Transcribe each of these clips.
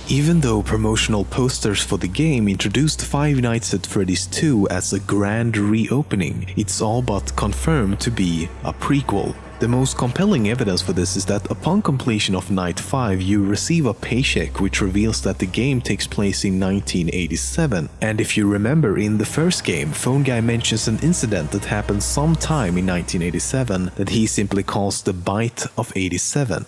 Even though promotional posters for the game introduced Five Nights at Freddy's 2 as a grand reopening, it's all but confirmed to be a prequel. The most compelling evidence for this is that upon completion of Night 5 you receive a paycheck which reveals that the game takes place in 1987. And if you remember, in the first game, Phone Guy mentions an incident that happened sometime in 1987 that he simply calls the Bite of 87.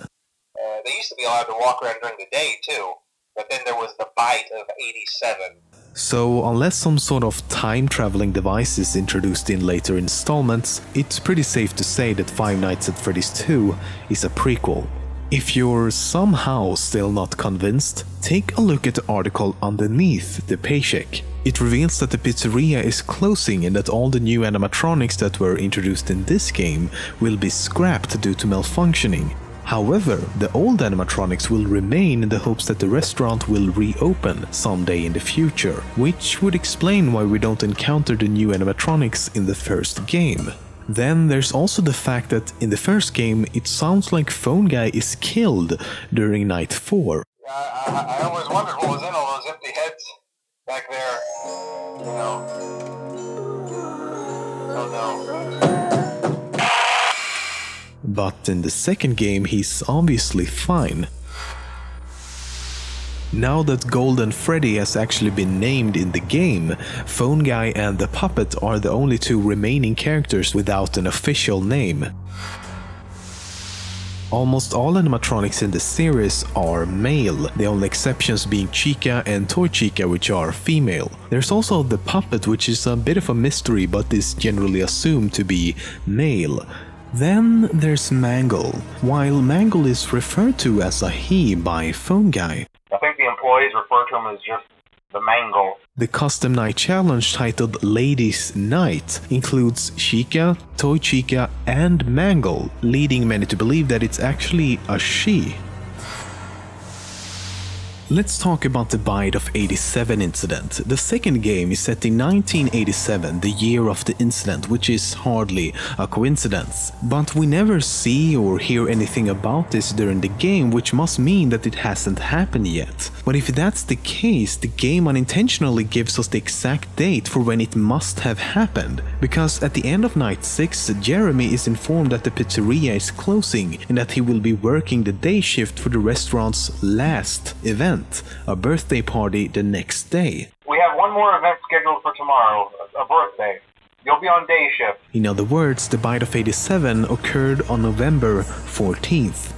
They used to be allowed to walk around during the day too, but then there was the Bite of 87. So, unless some sort of time-traveling device is introduced in later installments, it's pretty safe to say that Five Nights at Freddy's 2 is a prequel. If you're somehow still not convinced, take a look at the article underneath the paycheck. It reveals that the pizzeria is closing and that all the new animatronics that were introduced in this game will be scrapped due to malfunctioning. However, the old animatronics will remain in the hopes that the restaurant will reopen someday in the future, which would explain why we don't encounter the new animatronics in the first game. Then there's also the fact that in the first game it sounds like Phone Guy is killed during Night 4. I always wondered what was in all those empty heads back there, you know. Oh no. But in the second game he's obviously fine. Now that Golden Freddy has actually been named in the game, Phone Guy and the Puppet are the only two remaining characters without an official name. Almost all animatronics in the series are male, the only exceptions being Chica and Toy Chica, which are female. There's also the Puppet, which is a bit of a mystery but is generally assumed to be male. Then there's Mangle, while Mangle is referred to as a he by Phone Guy. I think the employees refer to him as just the Mangle. The custom night challenge titled Ladies Night includes Chica, Toy Chica and Mangle, leading many to believe that it's actually a she. Let's talk about the Bite of 87 incident. The second game is set in 1987, the year of the incident, which is hardly a coincidence. But we never see or hear anything about this during the game, which must mean that it hasn't happened yet. But if that's the case, the game unintentionally gives us the exact date for when it must have happened. Because at the end of Night 6, Jeremy is informed that the pizzeria is closing and that he will be working the day shift for the restaurant's last event, a birthday party the next day. We have one more event scheduled for tomorrow, a birthday. You'll be on day shift. In other words, the Bite of 87 occurred on November 14th.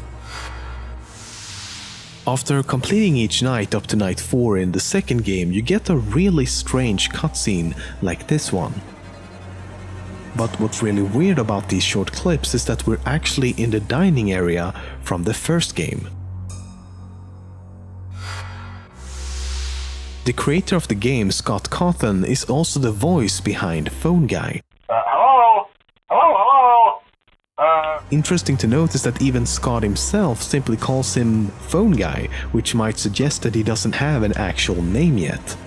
After completing each night up to Night 4 in the second game, you get a really strange cutscene like this one. But what's really weird about these short clips is that we're actually in the dining area from the first game. The creator of the game, Scott Cawthon, is also the voice behind Phone Guy. Hello? Interesting to note is that even Scott himself simply calls him Phone Guy, which might suggest that he doesn't have an actual name yet.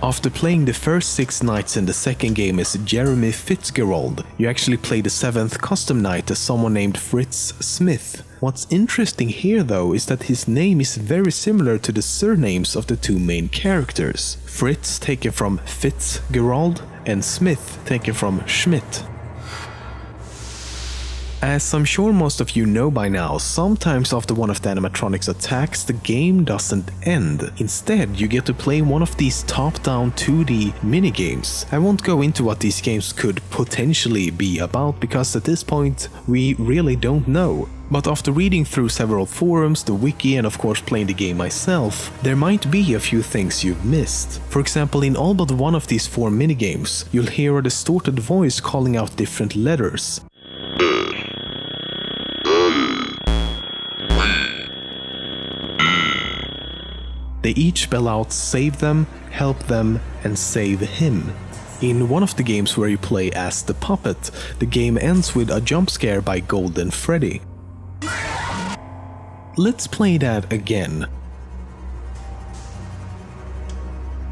After playing the first 6 nights in the second game as Jeremy Fitzgerald, you actually play the 7th custom night as someone named Fritz Smith. What's interesting here though is that his name is very similar to the surnames of the two main characters. Fritz taken from Fitzgerald and Smith taken from Schmidt. As I'm sure most of you know by now, sometimes after one of the animatronics attacks, the game doesn't end. Instead, you get to play one of these top-down 2D minigames. I won't go into what these games could potentially be about, because at this point, we really don't know. But after reading through several forums, the wiki and of course playing the game myself, there might be a few things you've missed. For example, in all but one of these 4 minigames, you'll hear a distorted voice calling out different letters. They each spell out save them, help them, and save him. In one of the games where you play as the puppet, the game ends with a jump scare by Golden Freddy. Let's play that again.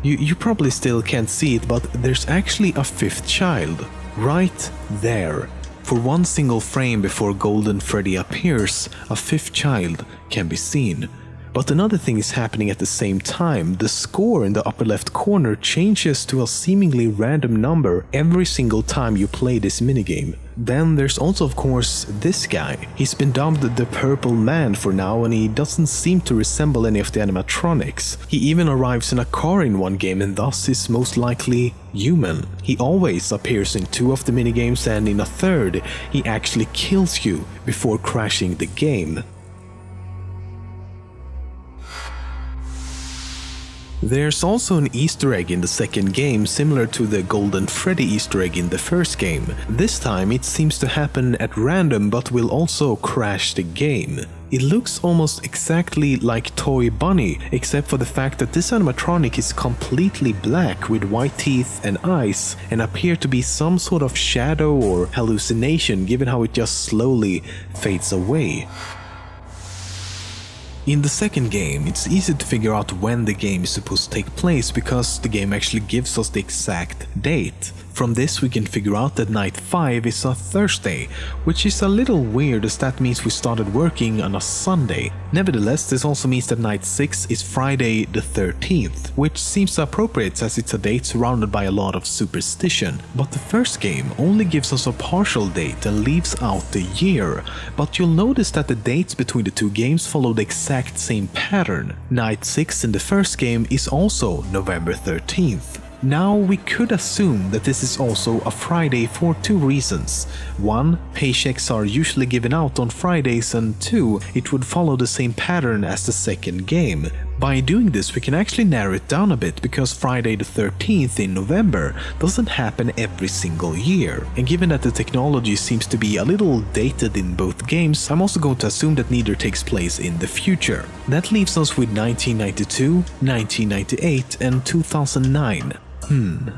You probably still can't see it, but there's actually a 5th child. Right there. For one single frame before Golden Freddy appears, a 5th child can be seen. But another thing is happening at the same time. The score in the upper left corner changes to a seemingly random number every single time you play this minigame. Then there's also of course this guy. He's been dubbed the Purple Man for now, and he doesn't seem to resemble any of the animatronics. He even arrives in a car in one game and thus is most likely human. He always appears in 2 of the minigames, and in a third he actually kills you before crashing the game. There's also an Easter egg in the second game, similar to the Golden Freddy Easter egg in the first game. This time it seems to happen at random but will also crash the game. It looks almost exactly like Toy Bunny, except for the fact that this animatronic is completely black with white teeth and eyes, and appear to be some sort of shadow or hallucination given how it just slowly fades away. In the second game, it's easy to figure out when the game is supposed to take place because the game actually gives us the exact date. From this we can figure out that night 5 is a Thursday, which is a little weird as that means we started working on a Sunday. Nevertheless, this also means that night 6 is Friday the 13th, which seems appropriate as it's a date surrounded by a lot of superstition. But the first game only gives us a partial date and leaves out the year. But you'll notice that the dates between the 2 games follow the exact same pattern. Night 6 in the first game is also November 13th. Now we could assume that this is also a Friday for 2 reasons. 1, paychecks are usually given out on Fridays, and 2, it would follow the same pattern as the second game. By doing this we can actually narrow it down a bit because Friday the 13th in November doesn't happen every single year. And given that the technology seems to be a little dated in both games, I'm also going to assume that neither takes place in the future. That leaves us with 1992, 1998 and 2009.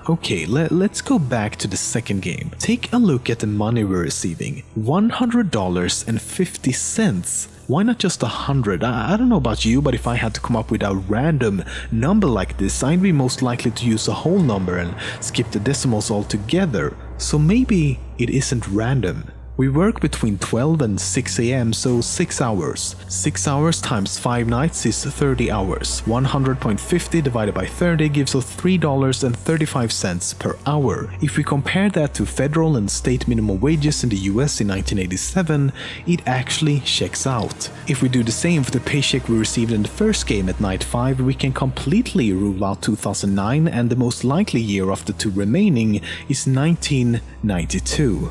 Okay, let's go back to the second game. Take a look at the money we're receiving. $100.50. Why not just 100? I don't know about you, but if I had to come up with a random number like this, I'd be most likely to use a whole number and skip the decimals altogether. So maybe it isn't random. We work between 12 and 6 AM, so 6 hours. 6 hours times 5 nights is 30 hours. 100.50 divided by 30 gives us $3.35 per hour. If we compare that to federal and state minimum wages in the US in 1987, it actually checks out. If we do the same for the paycheck we received in the first game at night 5, we can completely rule out 2009, and the most likely year of the 2 remaining is 1992.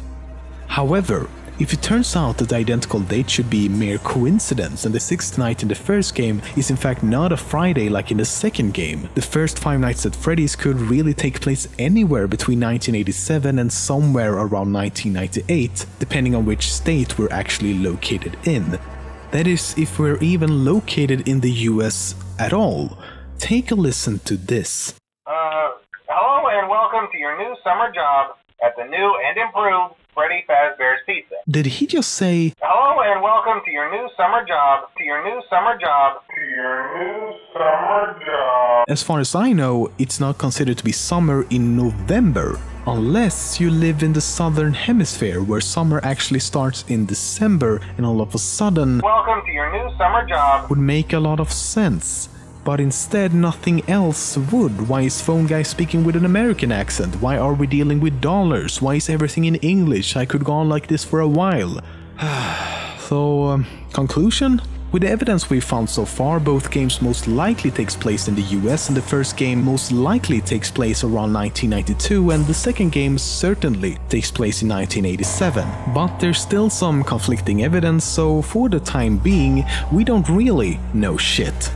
However, if it turns out that the identical date should be mere coincidence and the 6th night in the first game is in fact not a Friday like in the second game, the first 5 nights at Freddy's could really take place anywhere between 1987 and somewhere around 1998, depending on which state we're actually located in. That is, if we're even located in the US at all. Take a listen to this. Hello and welcome to your new summer job at the new and improved Freddy FAZBEAR's Pizza. Did he just say, hello and welcome to your new summer job, As far as I know, it's not considered to be summer in November, unless you live in the southern hemisphere where summer actually starts in December and all of a sudden, welcome to your new summer job, would make a lot of sense. But instead nothing else would. Why is Phone Guy speaking with an American accent? Why are we dealing with dollars? Why is everything in English? I could go on like this for a while. So, conclusion? With the evidence we've found so far, both games most likely takes place in the US, and the first game most likely takes place around 1992, and the second game certainly takes place in 1987. But there's still some conflicting evidence, so for the time being, we don't really know shit.